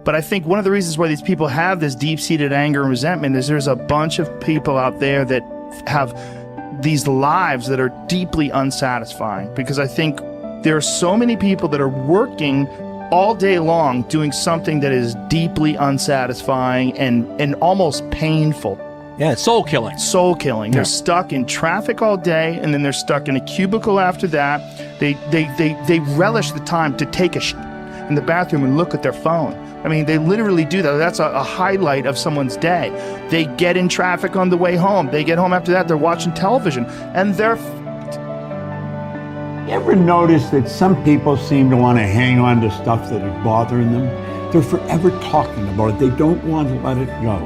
But I think one of the reasons why these people have this deep-seated anger and resentment is there's a bunch of people out there that have these lives that are deeply unsatisfying, because I think there are so many people that are working all day long doing something that is deeply unsatisfying and almost painful. Yeah, it's soul killing. Soul killing. Yeah. They're stuck in traffic all day, and then they're stuck in a cubicle after that. They relish the time to take a shit in the bathroom and look at their phone. I mean, they literally do that. That's a highlight of someone's day. They get in traffic on the way home. They get home after that, they're watching television, and they're You ever notice that some people seem to want to hang on to stuff that is bothering them? They're forever talking about it. They don't want to let it go.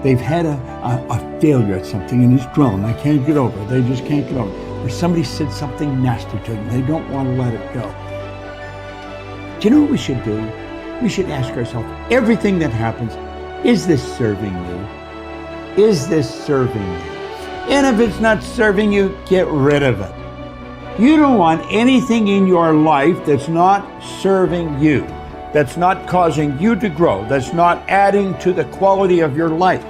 They've had a failure at something and it's grown. They can't get over it. They just can't get over it. Or somebody said something nasty to them. They don't want to let it go. Do you know what we should do? We should ask ourselves, everything that happens, is this serving you? Is this serving you? And if it's not serving you, get rid of it. You don't want anything in your life that's not serving you, that's not causing you to grow, that's not adding to the quality of your life.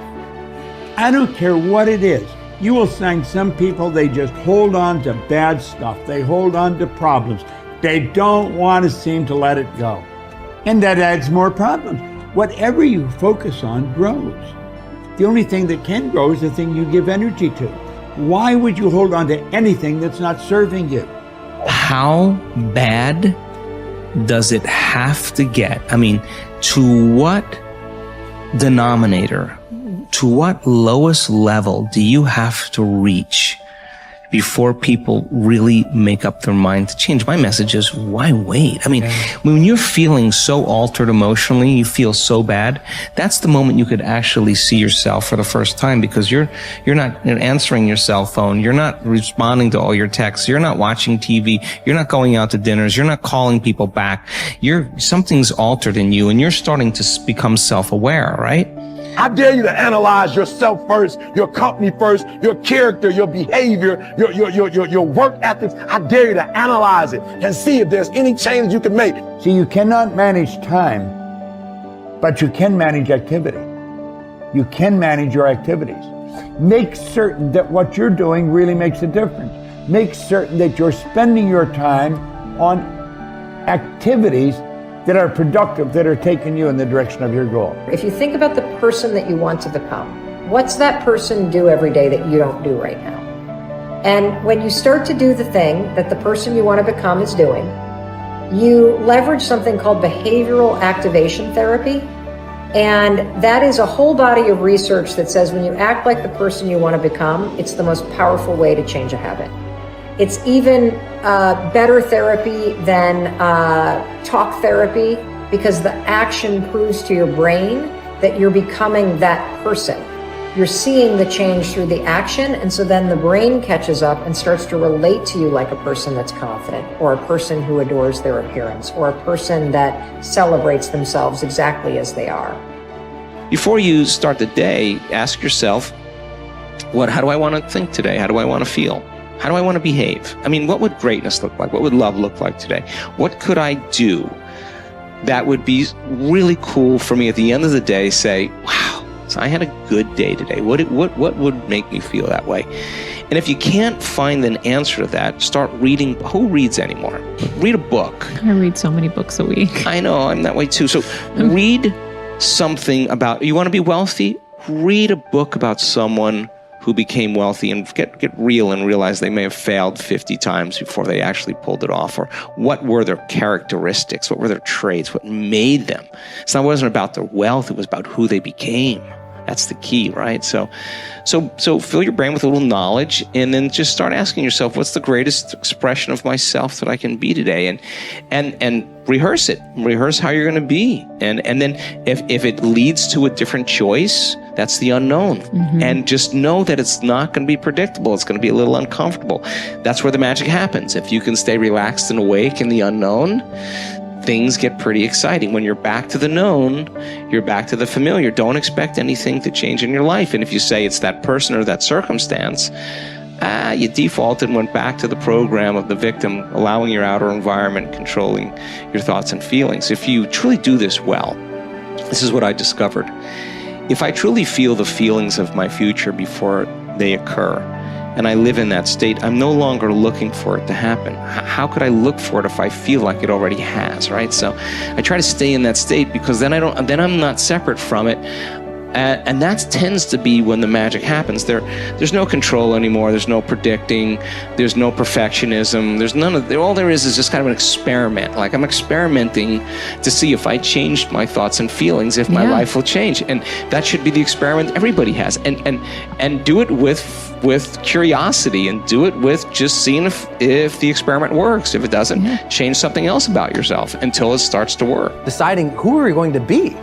I don't care what it is. You will find some people, they just hold on to bad stuff. They hold on to problems. They don't want to seem to let it go. And that adds more problems. Whatever you focus on grows. The only thing that can grow is the thing you give energy to. Why would you hold on to anything that's not serving you? How bad does it have to get? I mean, to what denominator, to what lowest level do you have to reach before people really make up their mind to change? My message is, why wait? I mean, when you're feeling so altered emotionally, you feel so bad, that's the moment you could actually see yourself for the first time, because you're not answering your cell phone, you're not responding to all your texts, you're not watching TV, you're not going out to dinners, you're not calling people back. Something's altered in you, and you're starting to become self-aware, right? How dare you to analyze yourself first, your company first, your character, your behavior, your work ethics. How dare you to analyze it and see if there's any change you can make. See, you cannot manage time, but you can manage activity. You can manage your activities. Make certain that what you're doing really makes a difference. Make certain that you're spending your time on activities that are productive, that are taking you in the direction of your goal. If you think about the person that you want to become, what's that person do every day that you don't do right now? And when you start to do the thing that the person you want to become is doing, you leverage something called behavioral activation therapy. And that is a whole body of research that says when you act like the person you want to become, it's the most powerful way to change a habit. It's even better therapy than talk therapy, because the action proves to your brain that you're becoming that person. You're seeing the change through the action, and so then the brain catches up and starts to relate to you like a person that's confident, or a person who adores their appearance, or a person that celebrates themselves exactly as they are. Before you start the day, ask yourself, how do I want to think today? How do I want to feel? How do I want to behave? I mean, what would greatness look like? What would love look like today? What could I do that would be really cool for me at the end of the day? Say, wow, so I had a good day today. What would make me feel that way? And if you can't find an answer to that, start reading. Who reads anymore? Read a book. I read so many books a week. I know, I'm that way too. So read something about, you want to be wealthy? Read a book about someone who became wealthy, and get real and realize they may have failed 50 times before they actually pulled it off. Or what were their characteristics? What were their traits? What made them? It wasn't about their wealth. It was about who they became. That's the key, right? So fill your brain with a little knowledge, and then just start asking yourself, what's the greatest expression of myself that I can be today? And rehearse it. Rehearse how you're going to be. And then if it leads to a different choice, that's the unknown. Mm-hmm. And just know that it's not going to be predictable. It's going to be a little uncomfortable. That's where the magic happens. If you can stay relaxed and awake in the unknown, things get pretty exciting. When you're back to the known, you're back to the familiar. Don't expect anything to change in your life. And if you say it's that person or that circumstance, you defaulted and went back to the program of the victim, allowing your outer environment controlling your thoughts and feelings. If you truly do this well, This is what I discovered. If I truly feel the feelings of my future before they occur, and I live in that state, I'm no longer looking for it to happen. How could I look for it if I feel like it already has, right? So I try to stay in that state, because then I'm not separate from it. And that tends to be when the magic happens. There's no control anymore. There's no predicting. There's no perfectionism. There's none of. All there is just kind of an experiment. Like, I'm experimenting to see if I changed my thoughts and feelings, if my life will change. And that should be the experiment everybody has. And do it with curiosity, and do it with just seeing if the experiment works. If it doesn't, change something else about yourself until it starts to work. Deciding who are we going to be.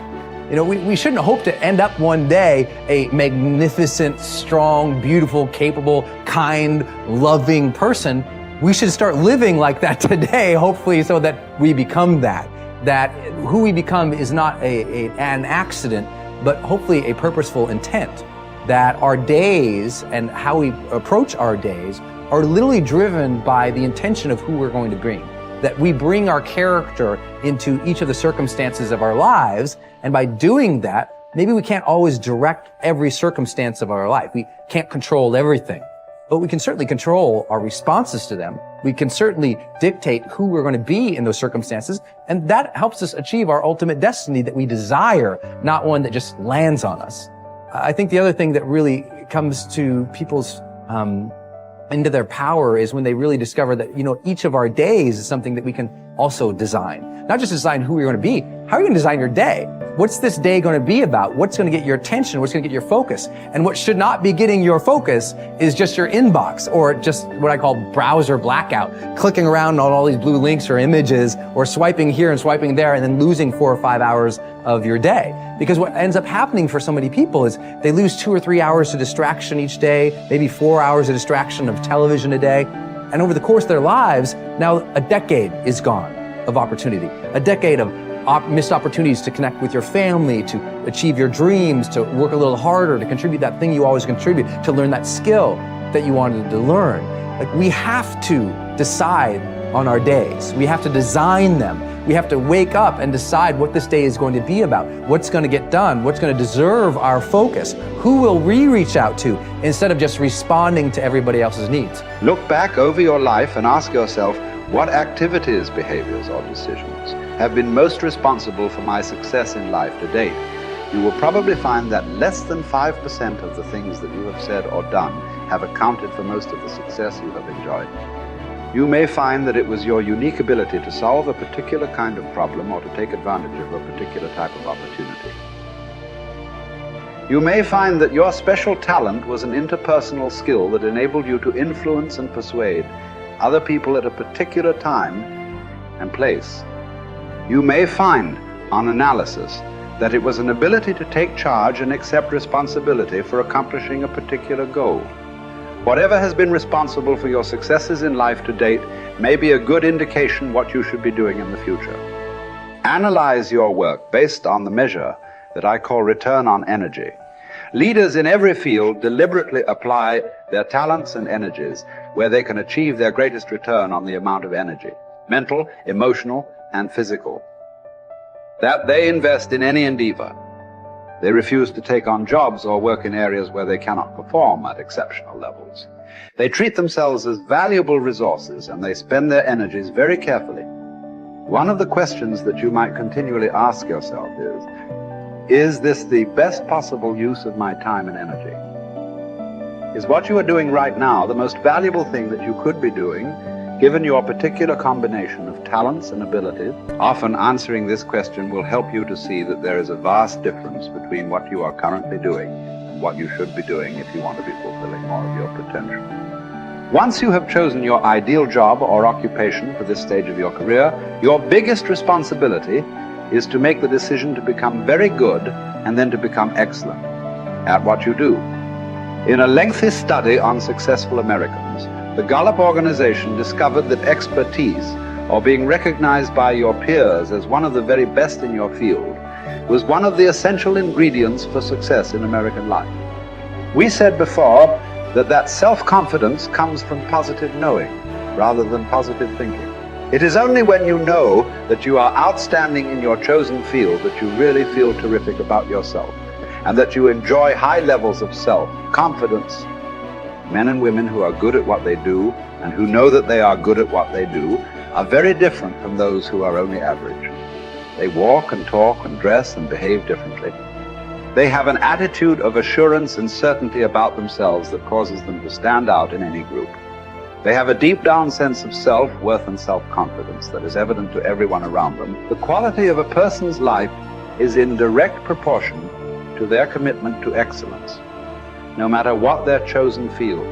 You know, we shouldn't hope to end up one day a magnificent, strong, beautiful, capable, kind, loving person. We should start living like that today, hopefully, so that we become that. That who we become is not an accident, but hopefully a purposeful intent. That our days and how we approach our days are literally driven by the intention of who we're going to bring. That we bring our character into each of the circumstances of our lives, and by doing that, maybe we can't always direct every circumstance of our life. We can't control everything, but we can certainly control our responses to them. We can certainly dictate who we're going to be in those circumstances, and that helps us achieve our ultimate destiny that we desire, not one that just lands on us. I think the other thing that really comes to people's into their power is when they really discover that, you know, each of our days is something that we can also design. Not just design who we're going to be. How are you going to design your day? What's this day going to be about? What's going to get your attention? What's going to get your focus? And what should not be getting your focus is just your inbox, or just what I call browser blackout, clicking around on all these blue links or images, or swiping here and swiping there, and then losing 4 or 5 hours of your day. Because what ends up happening for so many people is they lose 2 or 3 hours to distraction each day, maybe 4 hours of distraction of television a day. And over the course of their lives, now a decade is gone of opportunity, a decade of missed opportunities to connect with your family, to achieve your dreams, to work a little harder, to contribute that thing you always contribute, to learn that skill that you wanted to learn. Like, we have to decide on our days. We have to design them. We have to wake up and decide what this day is going to be about, what's going to get done, what's going to deserve our focus, who will we reach out to, instead of just responding to everybody else's needs. Look back over your life and ask yourself, what activities, behaviors, or decisions have been most responsible for my success in life to date? You will probably find that less than 5% of the things that you have said or done have accounted for most of the success you have enjoyed. You may find that it was your unique ability to solve a particular kind of problem or to take advantage of a particular type of opportunity. You may find that your special talent was an interpersonal skill that enabled you to influence and persuade other people at a particular time and place. You may find, on analysis, that it was an ability to take charge and accept responsibility for accomplishing a particular goal. Whatever has been responsible for your successes in life to date may be a good indication what you should be doing in the future. Analyze your work based on the measure that I call return on energy. Leaders in every field deliberately apply their talents and energies where they can achieve their greatest return on the amount of energy, mental, emotional, and physical, that they invest in any endeavor. They refuse to take on jobs or work in areas where they cannot perform at exceptional levels. They treat themselves as valuable resources, and they spend their energies very carefully. One of the questions that you might continually ask yourself is this the best possible use of my time and energy? Is what you are doing right now the most valuable thing that you could be doing, given your particular combination of talents and abilities? Often answering this question will help you to see that there is a vast difference between what you are currently doing and what you should be doing if you want to be fulfilling more of your potential. Once you have chosen your ideal job or occupation for this stage of your career, your biggest responsibility is to make the decision to become very good and then to become excellent at what you do. In a lengthy study on successful Americans, the Gallup organization discovered that expertise, or being recognized by your peers as one of the very best in your field, was one of the essential ingredients for success in American life. We said before that self-confidence comes from positive knowing rather than positive thinking. It is only when you know that you are outstanding in your chosen field that you really feel terrific about yourself, and that you enjoy high levels of self-confidence. Men and women who are good at what they do and who know that they are good at what they do are very different from those who are only average. They walk and talk and dress and behave differently. They have an attitude of assurance and certainty about themselves that causes them to stand out in any group. They have a deep down sense of self-worth and self-confidence that is evident to everyone around them. The quality of a person's life is in direct proportion to their commitment to excellence, no matter what their chosen field.